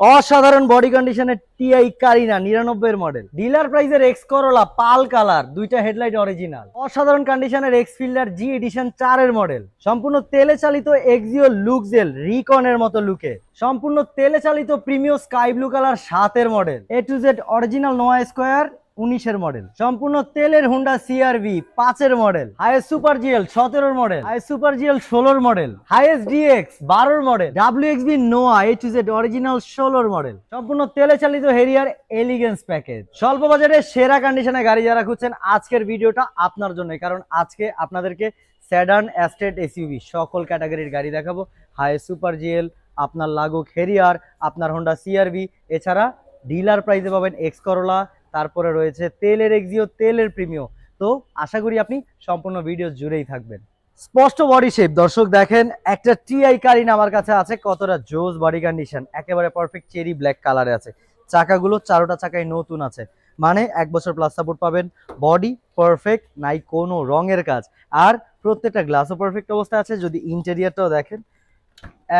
অসাধারণ বডি কন্ডিশনের টিআই কারিনা 99 এর মডেল, ডিলার প্রাইসের এক্স করোলা পাল কালার, দুইটা হেডলাইট অরিজিনাল, অসাধারণ কন্ডিশনের এক্স ফিল্ডার জি এডিশন 4 এর মডেল, সম্পূর্ণ তেলে চালিত এক্সিও লুকজেল রিকনের মতো লুকে, সম্পূর্ণ তেলে চালিত প্রিমিয়াম স্কাই ব্লু কালার 7 এর model, A to Z original নোয়া স্কোয়ার 19 এর মডেল, সম্পূর্ণ তেলের হুন্ডা সিআরভি 5 এর মডেল, হাইয়েস্ট সুপার জিএল 17 এর মডেল, হাইয়েস্ট সুপার জিএল 16 এর মডেল, হাইয়েস্ট ডিএক্স 12 এর মডেল, ডাব্লিউএক্সবি নোয়া এ টু জেড অরিজিনাল 16 এর মডেল, সম্পূর্ণ তেলে চালিত হেরিয়ার এলিগেন্স প্যাকেজ। স্বল্প বাজারে সেরা কন্ডিশনে গাড়ি যারা খুঁজছেন আজকের ভিডিওটা আপনার জন্য, কারণ আজকে আপনাদেরকে সেডান, এস্টেট, এসইউভি সকল ক্যাটাগরির গাড়ি দেখাবো। হাইয়েস্ট সুপার জিএল, আপনার লাগুক হেরিয়ার, আপনার হোন্ডা সিআরভি, এছাড়া ডিলার প্রাইসে পাবেন এক্স করোলা, তারপরে রয়েছে তেলের এক্সিও, তেলের প্রিমিও। তো আশা করি আপনি সম্পূর্ণ ভিডিও জুড়েই থাকবেন। স্পষ্ট বডি শেপ দর্শক দেখেন, একটা টিআই কারিনা আমার কাছে আছে, কতটা জোস বডি কন্ডিশন, একেবারে পারফেক্ট চেরি ব্ল্যাক কালারে আছে। চাকাগুলো চারোটা চাকায় নতুন আছে, মানে 1 বছর প্লাস সাপোর্ট পাবেন। বডি পারফেক্ট, নাই কোনো রঙের কাজ, আর প্রত্যেকটা গ্লাসও পারফেক্ট অবস্থায় আছে। যদি ইন্টেরিয়রটাও দেখেন,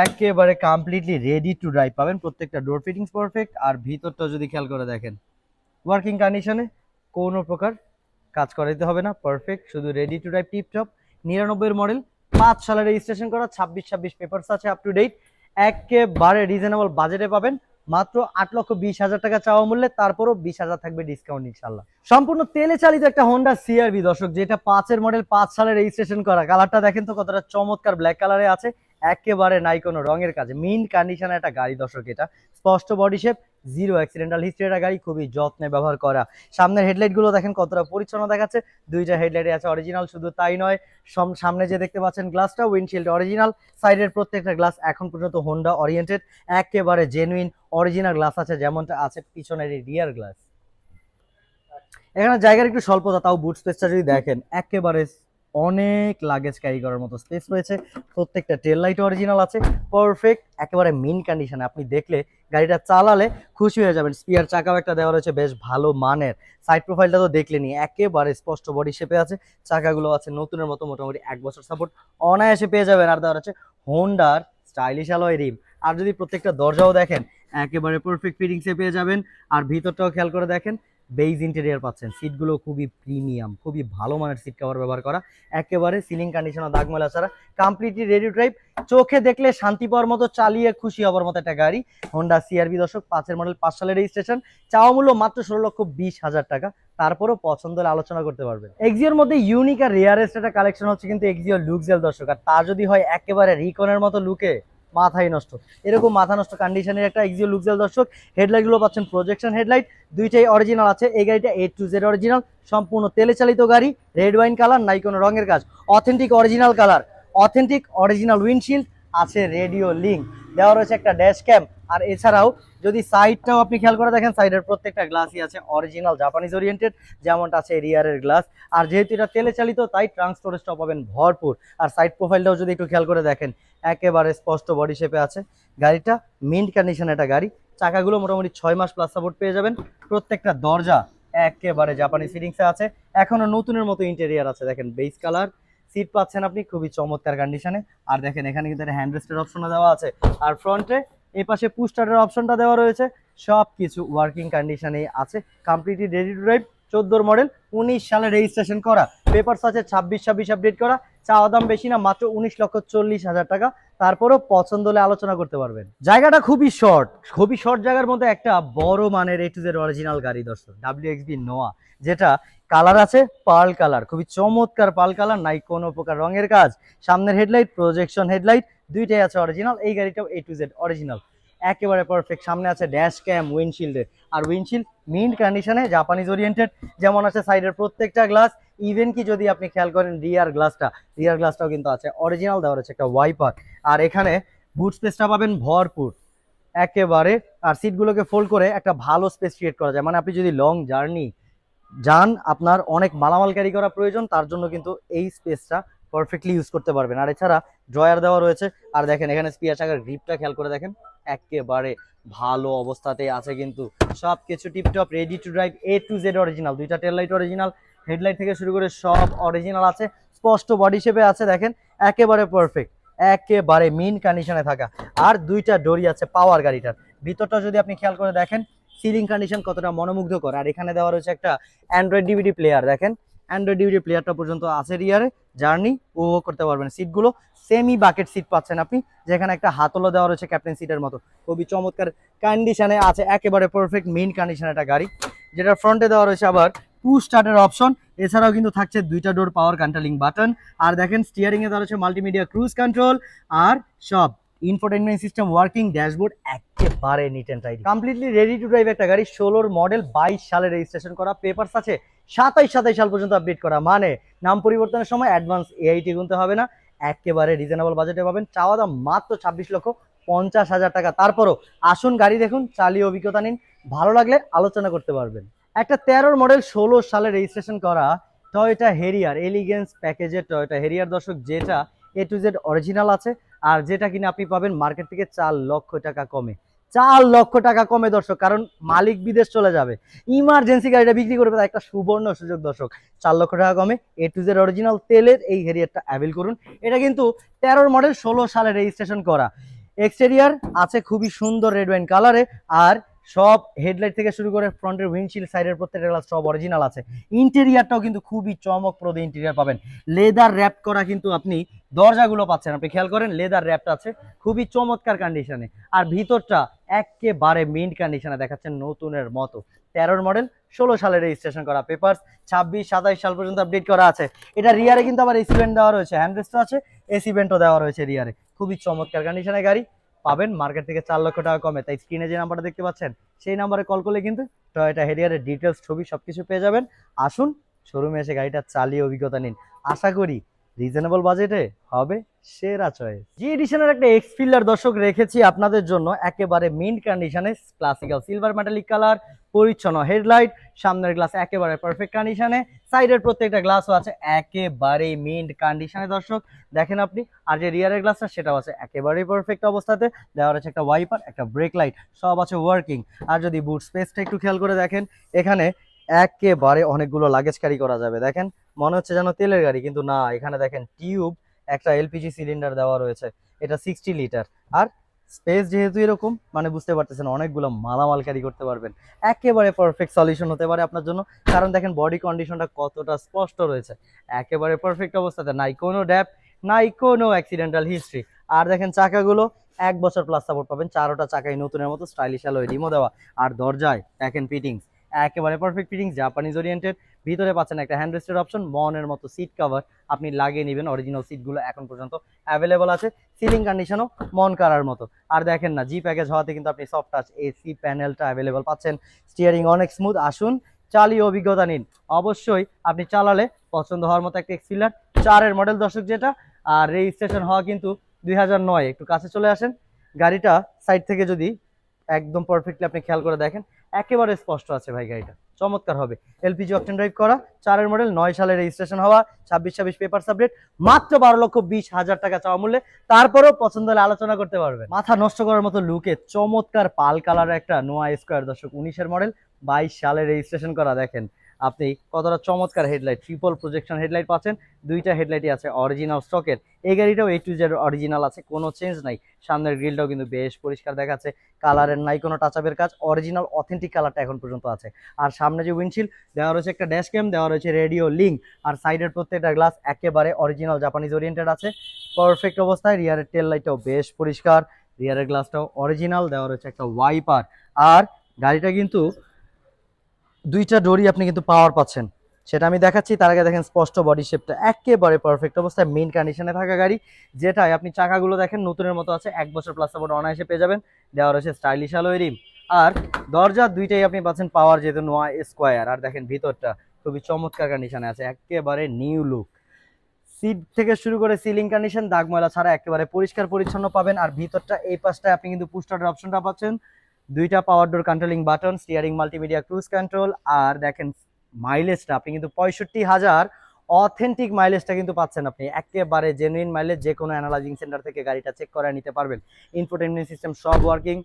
একেবারে কমপ্লিটলি রেডি টু ড্রাইভ পাবেন। প্রত্যেকটা ডোর ফিটিংস পারফেক্ট, আর ভিতরটা যদি খেয়াল করে দেখেন ওয়ার্কিং কন্ডিশনে, কোনো প্রকার কাজ করাইতে হবে না, পারফেক্ট, শুধু রেডি টু ড্রাইভ টিপটপ। 99 এর মডেল, 5 সালে রেজিস্ট্রেশন করা, 26 পেপারস আছে আপ টু ডেট। একেবারে রিজনেবল বাজেটে পাবেন, মাত্র 8,20,000 টাকা চাওয়া মূল্যে, তারপরও 20,000 থাকবে ডিসকাউন্ট ইনশাল্লাহ। সম্পূর্ণ তেলে চালিত একটা হোন্ডা সিআরভি দর্শক, যেটা 5 এর মডেল, 5 সালে রেজিস্ট্রেশন করা। কালারটা দেখেন তো কতটা চমৎকার ব্ল্যাক কালারে আছে, একেবারে নাই কোনো রঙের কাজ, মিন কন্ডিশনে একটা গাড়ি দর্শক। এটা স্পষ্ট body shape, zero accidental history একটা গাড়ি, খুবই যত্নে ব্যবহার করা। সামনের হেডলাইট গুলো দেখেন কতটা পরিচ্ছন্ন দেখাচ্ছে, দুইটা হেডলাইটে আছে অরিজিনাল। শুধু তাই নয়, সামনে যে দেখতে পাচ্ছেন গ্লাসটা, উইন্ডশিল্ড অরিজিনাল, সাইডের প্রত্যেকটা গ্লাস এখন পর্যন্ত হোন্ডা ওরিয়েন্টেড, একেবারে জেনুইন অরিজিনাল গ্লাস আছে, যেমনটা আছে পিছনের এই রিয়ার গ্লাস। এখানে জায়গার একটু স্বল্পতা, তাও বুট স্পেসটা যদি দেখেন, একেবারে অনেক লাগেজ ক্যারি করার মতো স্পেস রয়েছে। প্রত্যেকটা টেল লাইট অরিজিনাল আছে, পারফেক্ট, একেবারে মিন কন্ডিশনে। আপনি দেখলে গাড়িটা চালালে খুশি হয়ে যাবেন। স্পিয়ার চাকাও একটা দেওয়া রয়েছে বেশ ভালো মানের। সাইড প্রোফাইলটা তো দেখলেনি, একেবারে স্পষ্ট বডি শেপে আছে। চাকাগুলো আছে নতুনের মতো, মোটামুটি 1 বছর সাপোর্ট অনায়াসে পেয়ে যাবেন। আর দেওয়া আছে হোন্ডার স্টাইলিশ অ্যালয় রিম। আর যদি প্রত্যেকটা দরজাও দেখেন, একেবারে পারফেক্ট ফিটিংসে পেয়ে যাবেন। আর ভিতরটাও খেয়াল করে দেখেন, বেইজ ইন্টেরিয়ার পাচ্ছেন। সিটগুলো খুবই প্রিমিয়াম, খুবই ভালো মানের সিট কভার ব্যবহার করা, একেবারে সিলিং কন্ডিশনার দাগমেলা ছাড়া, কমপ্লিটলি রেডি ড্রাইভ। চোখে দেখলে শান্তি পাওয়ার মতো, চালিয়ে খুশি হওয়ার মতো একটা গাড়ি। হোন্ডা সিআরভি দর্শক, 5 এর মডেল, 5 সালের রেজিস্ট্রেশন, চাওয়া মূল্য মাত্র 16,20,000 টাকা, তারপরও পছন্দ হলে আলোচনা করতে পারবেন। এক্সিওর মধ্যে ইউনিক আর রেয়ারেস্ট একটা কালেকশন হচ্ছে কিন্তু এক্সিও লুকজেল দর্শক, আর তা যদি হয় একেবারে রিকনের মতো লুকে, মাথায় নষ্ট। এরকম মাথা নষ্ট কন্ডিশনের একটা এক্সিও লুকজেল দর্শক। হেডলাইট গুলো পাচ্ছেন প্রজেকশন হেডলাইট, দুইটাই অরিজিনাল আছে। এই গাড়িটা এ টু জেড অরিজিনাল, সম্পূর্ণ তেলে চালিত গাড়ি, রেড ওয়াইন কালার, নাই কোনো রঙের কাজ, authentic original colour, authentic original windshield আছে, রেডিও লিঙ্ক দেওয়া রয়েছে, একটা ড্যাশ ক্যাম। আর এছাড়াও যদি সাইডটাও আপনি খেয়াল করে দেখেন, সাইডের প্রত্যেকটা গ্লাসই আছে অরিজিনাল জাপানিজ ওরিয়েন্টেড, যেমনটা আছে রিয়ারের গ্লাস। আর যেহেতু এটা তেলে চালিত, তাই ট্রাঙ্ক স্টোরেজটা পাবেন ভরপুর। আর সাইড প্রোফাইলটাও যদি একটু খেয়াল করে দেখেন, একেবারে স্পষ্ট বডি শেপে আছে। গাড়িটা মিন্ট কন্ডিশন একটা গাড়ি। চাকাগুলো মোটামুটি 6 মাস প্লাস সাপোর্ট পেয়ে যাবেন। প্রত্যেকটা দরজা একেবারে জাপানি ফিটিংসে আছে, এখনো নতুনের মতো ইন্টেরিয়ার আছে। দেখেন বেজ কালার সিট পাচ্ছেন আপনি, খুবই চমৎকার কন্ডিশনে। আর দেখেন এখানে কিন্তু হ্যান্ড রেস্টের অপশনও দেওয়া আছে। আর ফ্রন্টে এই পাশে পুশ স্টার্টের অপশনটা দেওয়া রয়েছে। সব কিছু ওয়ার্কিং কন্ডিশনেই আছে, completely ready to drive. 14 model, 19 সালে রেজিস্ট্রেশন করা, পেপারস আছে 26 আপডেট করা। চাওয়া দাম বেশি না, মাত্র 19,40,000 টাকা, তারপরও পছন্দ হলে আলোচনা করতে পারবেন। জায়গাটা খুবই শর্ট, খুবই শর্ট জায়গার মধ্যে একটা বড় মানের এ টু জেড অরিজিনাল গাড়ি দর্শক, ডাব্লিউএক্সবি নোয়া, যেটা কালার আছে পার্ল কালার, খুবই চমৎকার পার্ল কালার, নাই কোনো প্রকার রঙের কাজ। সামনের হেডলাইট প্রজেকশন হেডলাইট দুইটাই আছে অরিজিনাল। এই গাড়িটাও এ টু জেড অরিজিনাল, একেবারে পারফেক্ট। সামনে আছে ড্যাশ ক্যাম, উইন্ডশিল্ডে, আর উইন্ডশিল্ড মিন্ট কন্ডিশনে, জাপানিজ ওরিয়েন্টেড, যেমন আছে সাইডের প্রত্যেকটা গ্লাস। ইভেন কি যদি আপনি খেয়াল করেন রিয়ার গ্লাসটাও কিন্তু আছে অরিজিনাল, দেওয়া রয়েছে একটা ওয়াইপার। আর এখানে বুট স্পেসটা পাবেন ভরপুর একেবারে। আর সিটগুলোকে ফোল্ড করে একটা ভালো স্পেস ক্রিয়েট করা যায়, মানে আপনি যদি লং জার্নি যান, আপনার অনেক মালামাল ক্যারি করা প্রয়োজন, তার জন্য কিন্তু এই স্পেসটা পারফেক্টলি ইউজ করতে পারবেন। আর এছাড়া ড্রয়ার দেওয়া রয়েছে। আর দেখেন এখানে স্পিয়ার চাকার গ্রিপটা খেয়াল করে দেখেন, একেবারে ভালো অবস্থাতে আছে কিন্তু। সব কিছু tiptop, ready to drive, A to Z original. দুইটা টেল লাইট অরিজিনাল, হেডলাইট থেকে শুরু করে সব অরিজিনাল আছে, স্পষ্ট বডি শেপে আছে। দেখেন একেবারে পারফেক্ট, একেবারে মিন কন্ডিশনে থাকা। আর দুইটা ডোরি আছে পাওয়ার গাড়িটার, ভিতরটা যদি আপনি খেয়াল করে দেখেন সিলিং কন্ডিশন কতটা মনোমুগ্ধকর। আর এখানে দেওয়া রয়েছে একটা অ্যান্ড্রয়েড ডিভিডি প্লেয়ার, দেখেন অ্যান্ড্রয়েড ডিভিডি প্লেয়ারটা পর্যন্ত আছে রিয়ারে, জার্নি উপভোগ করতে পারবেন। সিটগুলো সেমি বাকেট সিট পাচ্ছেন আপনি, যেখানে একটা হাতলও দেওয়া রয়েছে ক্যাপ্টেন সিটের মতো, খুবই চমৎকার কন্ডিশনে আছে, একেবারে পারফেক্ট মেইন কন্ডিশন একটা গাড়ি, যেটা ফ্রন্টে দেওয়া রয়েছে আবার পুশ স্টার্টের অপশন। এছাড়াও কিন্তু থাকছে দুইটা ডোর পাওয়ার কন্ট্রোলিং বাটন। আর দেখেন স্টিয়ারিং এ দেওয়া রয়েছে মাল্টিমিডিয়া ক্রুজ কন্ট্রোল, আর সব ইনফোটেনমেন্ট সিস্টেম ওয়ার্কিং, ড্যাশবোর্ড একেবারে neat and tidy, completely ready to drive একটা গাড়ি। 16 মডেল, 22 সালে রেজিস্ট্রেশন করা, পেপারস আছে 27 সাল পর্যন্ত আপডেট করা, মানে নাম পরিবর্তনের সময় অ্যাডভান্স এআইটি গুনতে হবে না, একেবারে রিজনেবল বাজেটে পাবেন। চাওয়া দাম মাত্র 26,50,000 টাকা। তারপরও আসুন গাড়ি দেখুন, চালিয়ে অভিজ্ঞতা নিন, ভালো লাগলে আলোচনা করতে পারবেন। একটা 13 মডেল 16 সালে রেজিস্ট্রেশন করা টয়োটা হেরিয়ার এলিগেন্স প্যাকেজের টয়োটা হেরিয়ার দর্শক, যেটা এ টু জেড অরিজিনাল আছে, আর যেটা কিনা আপনি পাবেন মার্কেট থেকে 4 লক্ষ টাকা কমে। 4 লক্ষ টাকা কমে দর্শক, কারণ মালিক বিদেশ চলে যাবে, ইমার্জেন্সি গাড়িটা বিক্রি করবে, একটা সুবর্ণ সুযোগ দর্শক। 4 লক্ষ টাকা কমে এ টু জেড অরিজিনাল তেলের এই হেরিয়ারটা অ্যাভেল করুন। এটা কিন্তু 13 মডেল 16 সালে রেজিস্ট্রেশন করা। এক্সটেরিয়ার আছে খুবই সুন্দর রেড ওয়াইন কালারে, আর সব হেডলাইট থেকে শুরু করে ফ্রন্টের উইন্ডশিল্ড, সাইডের প্রত্যেকটা গ্লাস সব অরিজিনাল আছে। ইন্টেরিয়ারটাও কিন্তু খুবই চমকপ্রদ ইন্টেরিয়ার পাবেন, লেদার র্যাপ করা কিন্তু আপনি দরজাগুলো পাচ্ছেন, আপনি খেয়াল করেন লেদার র্যাপটা আছে খুবই চমৎকার কন্ডিশনে। আর ভিতরটা একেবারে মিন্ট কন্ডিশনে দেখাচ্ছেন নতুনের মতো। 13 মডেল 16 সালে রেজিস্ট্রেশন করা, পেপারস 26-27 সাল পর্যন্ত আপডেট করা আছে। এটা রিয়ারে কিন্তু আবার এসি ভেন্ট দেওয়া রয়েছে, হ্যান্ডরেস্টও আছে, এসি ভেন্টও দেওয়া রয়েছে রিয়ারে, খুবই চমৎকার কন্ডিশনে গাড়ি পাবেন মার্কেট থেকে 4 লক্ষ টাকা কমে। তাই স্ক্রিনে যে নাম্বারটা দেখতে পাচ্ছেন সেই নাম্বারে কল করলে কিন্তু টয়োটা হেরিয়ারের ডিটেলস, ছবি সবকিছু পেয়ে যাবেন। আসুন শোরুমে এসে গাড়িটা চালিয়ে অভিজ্ঞতা নিন, আশা করি রিজনেবল বাজেটে হবে সেরা চয়েস। জি এডিশনের একটা এক্সফিল্ডার দর্শক রেখেছি আপনাদের জন্য, একেবারে মিন্ট কন্ডিশনে, ক্লাসিক্যাল সিলভার মেটালিক কালার, পরিচ্ছন্ন হেডলাইট, সামনের গ্লাস একেবারে পারফেক্ট কন্ডিশনে, সাইডের প্রত্যেকটা গ্লাসও আছে একেবারে মিন্ট কন্ডিশনে দর্শক, দেখেন আপনি। আর যে রিয়ারের গ্লাসটা সেটাও আছে একেবারেই পারফেক্ট অবস্থাতে, দেওয়া আছে একটা ওয়াইপার, একটা ব্রেক লাইট, সব আছে ওয়ার্কিং। আর যদি বুট স্পেসটা একটু খেয়াল করে দেখেন, এখানে একেবারে অনেকগুলো লাগেজ ক্যারি করা যাবে, দেখেন মনে হচ্ছে যেন তেলের গাড়ি, কিন্তু না, এখানে দেখেন টিউব, একটা এলপিজি সিলিন্ডার দেওয়া রয়েছে, এটা 60 লিটার। আর স্পেস যেহেতু এরকম, মানে বুঝতে পারতেছেন অনেকগুলো মালামাল ক্যারি করতে পারবেন, একেবারে পারফেক্ট সলিউশন হতে পারে আপনার জন্য। কারণ দেখেন বডি কন্ডিশনটা কতটা স্পষ্ট রয়েছে, একেবারে পারফেক্ট অবস্থাতে, নাই কোনো ড্যাপ, নাই কোনো অ্যাক্সিডেন্টাল হিস্ট্রি। আর দেখেন চাকাগুলো 1 বছর প্লাস সাপোর্ট পাবেন, 4টা চাকাই নতুনের মতো, স্টাইলিশ অ্যালয় রিমও দেওয়া। আর দরজায় দেখেন ফিটিংস একেবারে পারফেক্ট ফিটিংস, জাপানিজ ওরিয়েন্টেড। ভিতরে পাচ্ছেন একটা হ্যান্ড রেস্টের অপশন, মনের মতো সিট কভার আপনি লাগিয়ে নেবেন, অরিজিনাল সিটগুলো এখন পর্যন্ত অ্যাভেলেবল আছে, সিলিং কন্ডিশনও মন করার মতো। আর দেখেন না, জি প্যাকেজ হওয়াতে কিন্তু আপনি সফট টাচ এসি প্যানেলটা অ্যাভেলেবল পাচ্ছেন, স্টিয়ারিং অনেক স্মুথ। আসুন চালিয়ে অভিজ্ঞতা নিন, অবশ্যই আপনি চালালে পছন্দ হওয়ার মতো একটা এক্সফিল্ডার 4 মডেল দর্শক যেটা, আর রেজিস্ট্রেশন হওয়া কিন্তু 2009। একটু কাছে চলে আসেন, গাড়িটা সাইড থেকে যদি একদম পারফেক্টলি আপনি খেয়াল করে দেখেন, একেবারে স্পষ্ট আছে ভাই, গাড়িটা চমৎকার হবে। এলপিজি অকটেন ড্রাইভ করা, 4 মডেল, 9 সালে রেজিস্ট্রেশন হওয়া, 26 পেপার সাবজেক্ট, মাত্র 12,20,000 টাকা চাওয়া মূল্যে। তারপরেও পছন্দ হলে আলোচনা করতে পারবেন। মাথা নষ্ট করার মতো লুকে চমৎকার পাল কালারের একটা নোয়া স্কোয়ার দর্শক, 19 মডেল, 22 সালে রেজিস্ট্রেশন করা, দেখেন আপনি কতটা চমৎকার হেডলাইট, ট্রিপল প্রজেকশন হেডলাইট পাচ্ছেন, দুইটা হেডলাইটই আছে অরিজিনাল স্টকের। এই গাড়িটাও A to Z অরিজিনাল আছে, কোনো চেঞ্জ নাই। সামনের গ্রিলটাও কিন্তু বেশ পরিষ্কার দেখাচ্ছে, কালারের নাই কোনো টাচআপের কাজ, অরিজিনাল অথেন্টিক কালারটা এখন পর্যন্ত আছে। আর সামনে যে উইন্ডশিল্ড দেওয়া রয়েছে, একটা ড্যাশ ক্যাম দেওয়া রয়েছে, রেডিও লিঙ্ক, আর সাইডের প্রত্যেকটা গ্লাস একেবারে অরিজিনাল জাপানিজ ওরিয়েন্টেড আছে, পারফেক্ট অবস্থায়। রিয়ারের টেল লাইটটাও বেশ পরিষ্কার, রিয়ারের গ্লাসটাও অরিজিনাল, দেওয়া রয়েছে একটা ওয়াইপার। আর গাড়িটা কিন্তু দুইটা ডোরই আপনি কিন্তু পাওয়ার পাচ্ছেন, সেটা আমি দেখাচ্ছি। তার আগে দেখেন স্পষ্ট বডি শেপটা একেবারে পারফেক্ট অবস্থায়, মেইন কন্ডিশনে থাকা গাড়ি, যেটাই আপনি চাকাগুলো দেখেন নতুনের মতো আছে, 1 বছর প্লাস সাপোর্ট অনায়াসে পেয়ে যাবেন। দেওয়া রয়েছে স্টাইলিশ অ্যালয় রিম, আর দরজা দুইটাই আপনি পাচ্ছেন পাওয়ার, যেহেতু নোয়া স্কোয়ার। আর দেখেন ভিতরটা খুবই চমৎকার কন্ডিশনে আছে, একেবারে নিউ লুক, সিট থেকে শুরু করে সিলিং কন্ডিশন দাগ ময়লা ছাড়া একেবারে পরিষ্কার পরিচ্ছন্ন পাবেন। আর ভিতরটা এই পাশটায় আপনি কিন্তু পুশ স্টার্টের অপশনটা পাচ্ছেন, দুইটা power door controlling button, steering multimedia cruise control. আর দেখেন মাইলেজটা আপনি কিন্তু 65,000 অথেন্টিক মাইলেজটা কিন্তু পাচ্ছেন আপনি, একেবারে জেনুইন মাইলেজ, যে কোনো অ্যানালাইজিং সেন্টার থেকে গাড়িটা চেক করে নিতে পারবেন। ইনফোটেনমেন্ট সিস্টেম সব ওয়ার্কিং,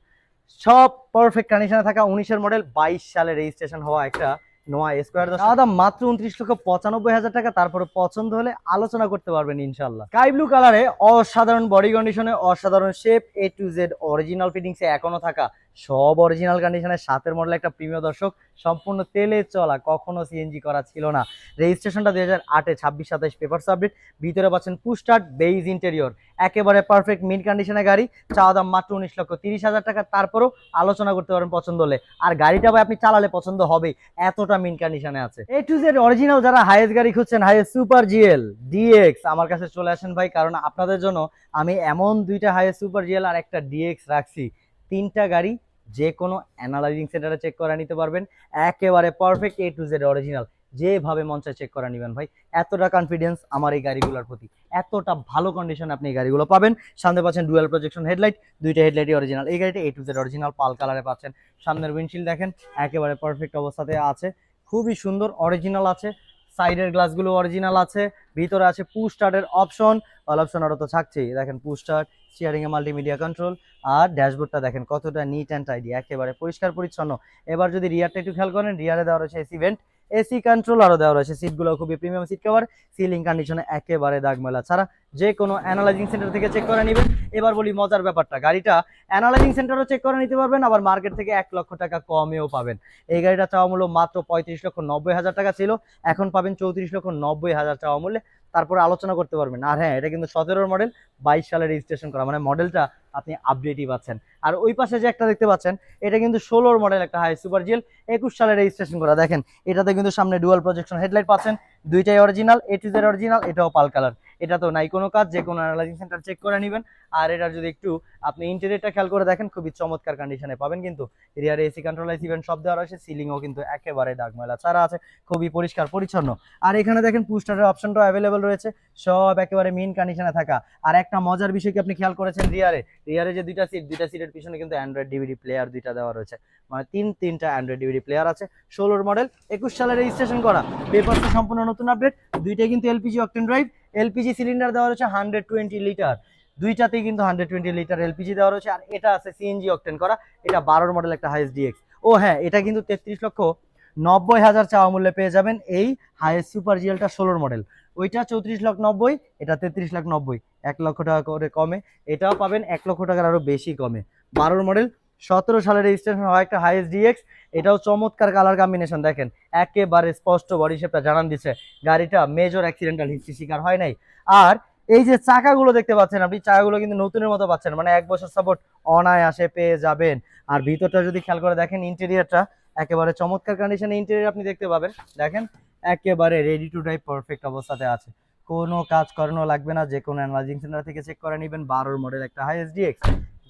সব পারফেক্ট কন্ডিশনে থাকা 19 মডেল, 22 সালে রেজিস্ট্রেশন হওয়া একটা নোয়া স্কোয়ার, দাম মাত্র 29,95,000 টাকা। তারপরে পছন্দ হলে আলোচনা করতে পারবেন ইনশাল্লাহ। স্কাই ব্লু কালারে অসাধারণ বডি কন্ডিশনে, অসাধারণ shape, A to Z original ফিটিংসে এখনো থাকা সব অরিজিনাল কন্ডিশনের 7-এর মডেল একটা প্রিমিয়ার দর্শক, সম্পূর্ণ তেলে চলা, কখনো সিএনজি করা ছিল না। রেজিস্ট্রেশনটা 2008-এ, 26-27 পেপারস আপডেট। ভিতরে পাচ্ছেন পুশ স্টার্ট, বেইজ ইন্টেরিয়র, একেবারে পারফেক্ট মিড কন্ডিশনের গাড়ি। চাওয়া দাম মাত্র 19,30,000 টাকা। তারপরও আলোচনা করতে পারেন পছন্দ হলে। আর গাড়িটা ভাই আপনি চালালে পছন্দ হবে, এতটা মিড কন্ডিশনে আছে। এ টু জেড অরিজিনাল যারা হাইয়েস্ট গাড়ি খুঁজছেন, হাইয়েস্ট সুপার জিএল ডিএক্স, আমার কাছে চলে আসেন ভাই, কারণ আপনাদের জন্য আমি এমন দুইটা হাইয়েস্ট সুপার জিএল আর একটা ডিএক্স রাখছি। 3টা গাড়ি যে কোনো অ্যানালাইজিং সেন্টারে চেক করে নিতে পারবেন, একেবারে perfect A to Z original, যেভাবে মন চায় চেক করে নেবেন ভাই। এতটা কনফিডেন্স আমার এই গাড়িগুলোর প্রতি, এতটা ভালো কন্ডিশনে আপনি এই গাড়িগুলো পাবেন। সামনে পাচ্ছেন ডুয়াল প্রজেকশন হেডলাইট, দুইটা হেডলাইটই অরিজিনাল। এই গাড়িটা এ টু জেড অরিজিনাল পাল কালারে পাচ্ছেন। সামনের উইন্ডশিল্ড দেখেন একেবারে পারফেক্ট অবস্থাতে আছে, খুবই সুন্দর অরিজিনাল আছে। সাইডের গ্লাসগুলো অরিজিনাল আছে। ভিতরে আছে পুশ স্টার্টের অপশন, অল অপশন আরও তো থাকছেই, দেখেন পুশ স্টার্ট, স্টিয়ারিং এ মাল্টিমিডিয়া কন্ট্রোল, আর ড্যাশবোর্ডটা দেখেন কতটা নিট অ্যান্ড টাইডি, একেবারে পরিষ্কার পরিচ্ছন্ন। এবার যদি রিয়ারটা একটু খেয়াল করেন, রিয়ারে দেওয়া রয়েছে এসি ভেন্ট, এসি কন্ট্রোল আরও দেওয়া রয়েছে। সিটগুলো খুবই প্রিমিয়াম সিট কভার, সিলিং কন্ডিশনে একেবারে দাগমেলা ছাড়া, যে কোনো অ্যানালাইজিং সেন্টার থেকে চেক করে নেবেন। এবার বলি মজার ব্যাপারটা, গাড়িটা অ্যানালাইজিং সেন্টারও চেক করে নিতে পারবেন, আবার মার্কেট থেকে 1 লক্ষ টাকা কমেও পাবেন। এই গাড়িটা চাওয়া মূল্য মাত্র 35,90,000 টাকা ছিল, এখন পাবেন 34,90,000 চাওয়া মূল্যে। তারপরে আলোচনা করতে পারবেন। আর হ্যাঁ, এটা কিন্তু 17-র মডেল, 22 সালে রেজিস্ট্রেশন করা, মানে মডেলটা আপনি আপডেটই পাচ্ছেন। আর ওই পাশে যে একটা দেখতে পাচ্ছেন, এটা কিন্তু 16-র মডেল একটা হাই সুপার জিএল, 21 সালে রেজিস্ট্রেশন করা। দেখেন এটাতে কিন্তু সামনে ডুয়াল প্রজেকশন হেডলাইট পাচ্ছেন, দুইটাই original, A to Z original. এটাও পাল কালার, এটা তো নাই কোনো কাজ, যে কোনো অ্যানালাইজিং সেন্টার চেক করে নেবেন। আর এটার যদি একটু আপনি ইন্টেরিয়রটা খেয়াল করে দেখেন, খুবই চমৎকার কন্ডিশনে পাবেন। কিন্তু রিয়ারে এসি কন্ট্রোল, এসি ভেন্ট সব দেওয়া রয়েছে, সিলিংও কিন্তু একেবারে দাগময়লা ছাড়া আছে, খুবই পরিষ্কার পরিচ্ছন্ন। আর এখানে দেখেন পুশ স্টার্টের অপশনটাও অ্যাভেলেবল রয়েছে, সব একেবারে মেইন কন্ডিশনে থাকা। আর একটা মজার বিষয় কি আপনি খেয়াল করেছেন, রিয়ারে যে দুইটা সিটের পিছনে কিন্তু অ্যান্ড্রয়েড ডিভিডি প্লেয়ার দুইটা দেওয়া রয়েছে, মানে তিনটা অ্যান্ড্রয়েড ডিভিডি প্লেয়ার আছে। 16-র মডেল, 21 সালে রেজিস্ট্রেশন করা, পেপারটা সম্পূর্ণ নতুন আপডেট। দুইটাই কিন্তু LPG octane drive, LPG cylinder দেওয়া রয়েছে 120 লিটার, দুইটাতেই কিন্তু 120 লিটার এলপিজি দেওয়া রয়েছে। আর এটা আছে সিএনজি অকটেন করা, এটা 12-র মডেল একটা হাইয়েস্ট ডিএক্স। ও হ্যাঁ, এটা কিন্তু 33,90,000 চাওয়া মূল্যে পেয়ে যাবেন এই হাইয়েস্ট সুপার জিএলটা 16-র মডেল। ওইটা 34,90,000, এটা 33,90,000, 1 লক্ষ টাকা করে কমে। এটাও পাবেন 1 লক্ষ টাকার আরো বেশি কমে। 12-র মডেল, 17 সালে রেজিস্ট্রেশন হওয়া একটা হাইয়েস্ট ডিএক্স, এটাও চমৎকার কালার কম্বিনেশন দেখেন, একেবারে স্পষ্ট বডি শেপটা জানান দিচ্ছে গাড়িটা মেজর অ্যাক্সিডেন্টাল হিস্ট্রি শিকার হয় নাই। আর এই যে চাকাগুলো দেখতে পাচ্ছেন আপনি, চাকাগুলো কিন্তু নতুনের মতো পাচ্ছেন, মানে 1 বছর সাপোর্ট অনায়াসে পেয়ে যাবেন। আর ভিতরটা যদি খেয়াল করে দেখেন, ইন্টেরিয়রটা একেবারে চমৎকার কন্ডিশনে ইন্টেরিয়র আপনি দেখতে পাবেন। দেখেন একেবারে রেডি টু ড্রাইভ পারফেক্ট অবস্থাতে আছে, কোনো কাজ করানো লাগবে না, যে কোনো অ্যানালাইজিং সেন্টার থেকে চেক করে নেবেন। 12-র মডেল একটা হাইয়েস্ট ডিএক্স,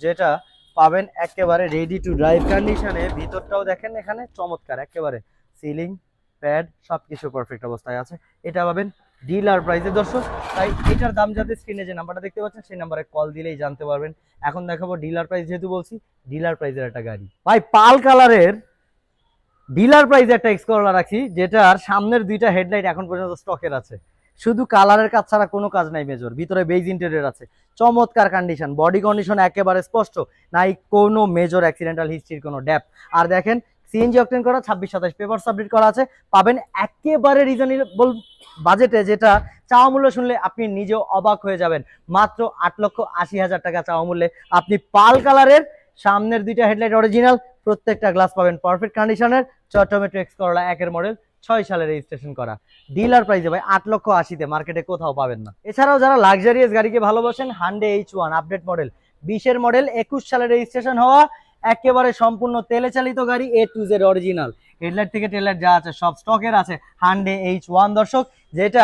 যেটা পাবেন একেবারে রেডি টু ড্রাইভ কন্ডিশনে। ভিতরটাও দেখেন এখানে চমৎকার, একেবারে সিলিং প্যাড সবকিছু পারফেক্ট অবস্থায় আছে। এটা পাবেন ডিলার প্রাইসে দর্শক, তাই এটার দাম যাতে স্ক্রিনে যে নাম্বারটা দেখতে পাচ্ছেন সেই নাম্বারে কল দিলেই জানতে পারবেন। এখন দেখাবো ডিলার প্রাইস, যেহেতু বলছি ডিলার প্রাইসের একটা গাড়ি ভাই, পাল কালারের ডিলার প্রাইসে একটা এক্সকরোলা রাখছি, যেটার সামনের দুইটা হেডলাইট এখন পর্যন্ত স্টকের আছে, শুধু কালারের কাজ ছাড়া কোনো কাজ নাই মেজর। ভিতরে বেজ ইন্টেরিয়র আছে, চমৎকার কন্ডিশন, বডি কন্ডিশন একেবারে স্পষ্ট, নাই কোনো মেজর অ্যাক্সিডেন্টাল হিস্ট্রির কোনো ড্যাপ। আর দেখেন সিএনজি অকটেন করা, 26-27 পেপার সাবমিট করা আছে, পাবেন একেবারে রিজনেবল বাজেটে, যেটা চাওয়া মূল্য শুনলে আপনি নিজেও অবাক হয়ে যাবেন। মাত্র 8,80,000 টাকা চাওয়া মূল্যে আপনি পাল কালারের সামনের দুইটা হেডলাইট অরিজিনাল, প্রত্যেকটা গ্লাস পাবেন পারফেক্ট কন্ডিশনের, টয়োটা এক্সকরোলা 1-এর মডেল, 6 সালে রেজিস্ট্রেশন করা, ডিলার প্রাইসে ভাই 8,80,000 মার্কেটে কোথাও পাবেন না। এছাড়াও যারা লাক্সারিয়াস গাড়িকে ভালোবাসেন, হান্ডে H1 আপডেট মডেল, 20-এর মডেল, 21 সালে রেজিস্ট্রেশন হওয়া, একেবারে সম্পূর্ণ তেলে চালিত গাড়ি, এ টু জেড অরিজিনাল, হেডলাইট থেকে টেলাইট যা আছে সব স্টকের আছে, হান্ডে H1 দর্শক, যেটা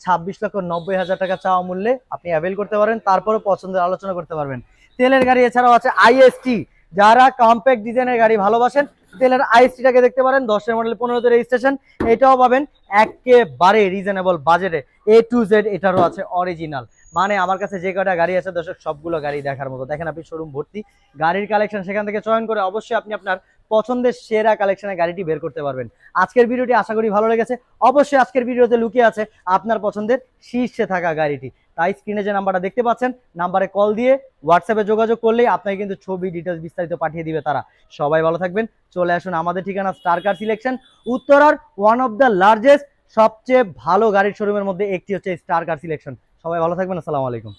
26,90,000 টাকা চাওয়া মূল্যে আপনি অ্যাভেল করতে পারেন। তারপরে পছন্দের আলোচনা করতে পারবেন। তেলের গাড়ি এছাড়াও আছে আইএসটি, যারা কম্প্যাক্ট ডিজাইনের গাড়ি ভালোবাসেন, তেলের আইএসটিটাকে দেখতে পারেন, 10-এর মডেল, 15-তে রেজিস্ট্রেশন, এটাও পাবেন একেবারে রিজনেবল বাজেটে, এ টু জেড এটারও আছে অরিজিনাল। মানে আমার কাছে যে কটা গাড়ি আছে দর্শক, সবগুলো গাড়ি দেখার মতো। দেখেন আপনি শোরুম ভর্তি গাড়ির কালেকশন, সেখান থেকে চয়ন করে অবশ্যই আপনি আপনার পছন্দের সেরা কালেকশনের গাড়িটি বের করতে পারবেন। আজকের ভিডিওটি আশা করি ভালো লেগেছে। অবশ্যই আজকের ভিডিওতে লুকিয়ে আছে আপনার পছন্দের শীর্ষে থাকা গাড়িটি, তাই স্ক্রিনে যে নাম্বারটা দেখতে পাচ্ছেন, নাম্বারে কল দিয়ে হোয়াটসঅ্যাপে যোগাযোগ করলেই আপনাকে কিন্তু ছবি ডিটেলস বিস্তারিত পাঠিয়ে দিবে তারা। সবাই ভালো থাকবেন, চলে আসুন আমাদের ঠিকানা স্টার কার সিলেকশন, উত্তরার ওয়ান অফ দ্য লার্জেস্ট, সবচেয়ে ভালো গাড়ির শোরুমের মধ্যে একটি হচ্ছে স্টার কার সিলেকশন। সবাই ভালো থাকবেন, আসসালামু আলাইকুম।